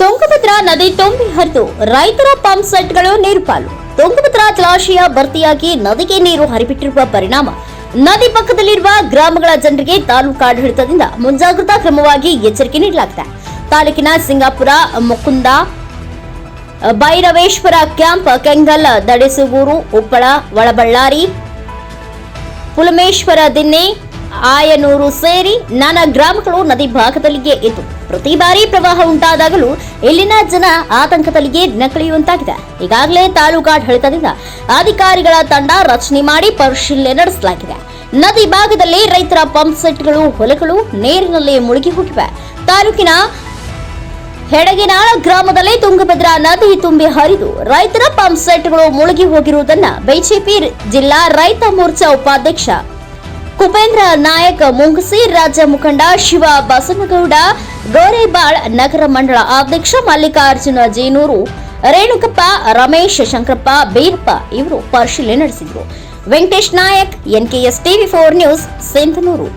ತುಂಗಭದ್ರಾ ನದಿ ತುಂಬಿ ಹರಿದು ರೈತರ ಪಂಪ್ ಸೆಟ್ಗಳು ನೀರು ಪಾಲು. ತುಂಗಭದ್ರಾ ಜಲಾಶಯ ಭರ್ತಿಯಾಗಿ ನದಿಗೆ ನೀರು ಹರಿಬಿಟ್ಟಿರುವ ಪರಿಣಾಮ ನದಿ ಪಕ್ಕದಲ್ಲಿರುವ ಗ್ರಾಮಗಳ ಜನರಿಗೆ ತಾಲೂಕಾಡಳಿತದಿಂದ ಮುಂಜಾಗ್ರತಾ ಕ್ರಮವಾಗಿ ಎಚ್ಚರಿಕೆ ನೀಡಲಾಗಿದೆ. ತಾಲೂಕಿನ ಸಿಂಗಾಪುರ, ಮುಕುಂದ, ಭೈರವೇಶ್ವರ ಕ್ಯಾಂಪ್, ಕೆಂಗಲ್, ದಡೇಸೂಗೂರು, ಉಪ್ಪಳ, ಒಳಬಳ್ಳಾರಿ, ಪುಲಮೇಶ್ವರ, ದಿನ್ನೆ, ಆಯನೂರು ಸೇರಿ ನಾನಾ ಗ್ರಾಮಗಳು ನದಿ ಭಾಗದಲ್ಲಿಯೇ ಇದ್ದು ಪ್ರತಿ ಬಾರಿ ಪ್ರವಾಹ ಉಂಟಾದಾಗಲೂ ಇಲ್ಲಿನ ಜನ ಆತಂಕದಲ್ಲಿಯೇ ದಿನಕಳೆಯುವಂತಾಗಿದೆ. ಈಗಾಗಲೇ ತಾಲೂಕಾಡಳಿತದಿಂದ ಅಧಿಕಾರಿಗಳ ತಂಡ ರಚನೆ ಮಾಡಿ ಪರಿಶೀಲನೆ ನಡೆಸಲಾಗಿದೆ. ನದಿ ಭಾಗದಲ್ಲಿ ರೈತರ ಪಂಪ್ ಸೆಟ್ಗಳು, ಹೊಲಗಳು ನೀರಿನಲ್ಲಿ ಮುಳುಗಿ ಹೋಗಿವೆ. ತಾಲೂಕಿನ ಹೆಡಗಿನಾಳ ಗ್ರಾಮದಲ್ಲಿ ತುಂಗಭದ್ರಾ ನದಿ ತುಂಬಿ ಹರಿದು ರೈತರ ಪಂಪ್ ಸೆಟ್ಗಳು ಮುಳುಗಿ ಹೋಗಿರುವುದನ್ನು ಬಿಜೆಪಿ ಜಿಲ್ಲಾ ರೈತ ಮೋರ್ಚಾ ಉಪಾಧ್ಯಕ್ಷ ಕುಪೇಂದ್ರ ನಾಯಕ್ ಮುಂಗಸಿ, ರಾಜ್ಯ ಮುಖಂಡ ಶಿವ ಬಸನಗೌಡ ಗೋರೇಬಾಳ್, ನಗರ ಮಂಡಳ ಅಧ್ಯಕ್ಷ ಮಲ್ಲಿಕಾರ್ಜುನ ಜೇನೂರು, ರೇಣುಕಪ್ಪ, ರಮೇಶ್, ಶಂಕರಪ್ಪ, ಬೀರಪ್ಪ ಇವರು ಪರಿಶೀಲನೆ ನಡೆಸಿದರು. Venkatesh Nayak, NKS TV4 news, Sindhanur.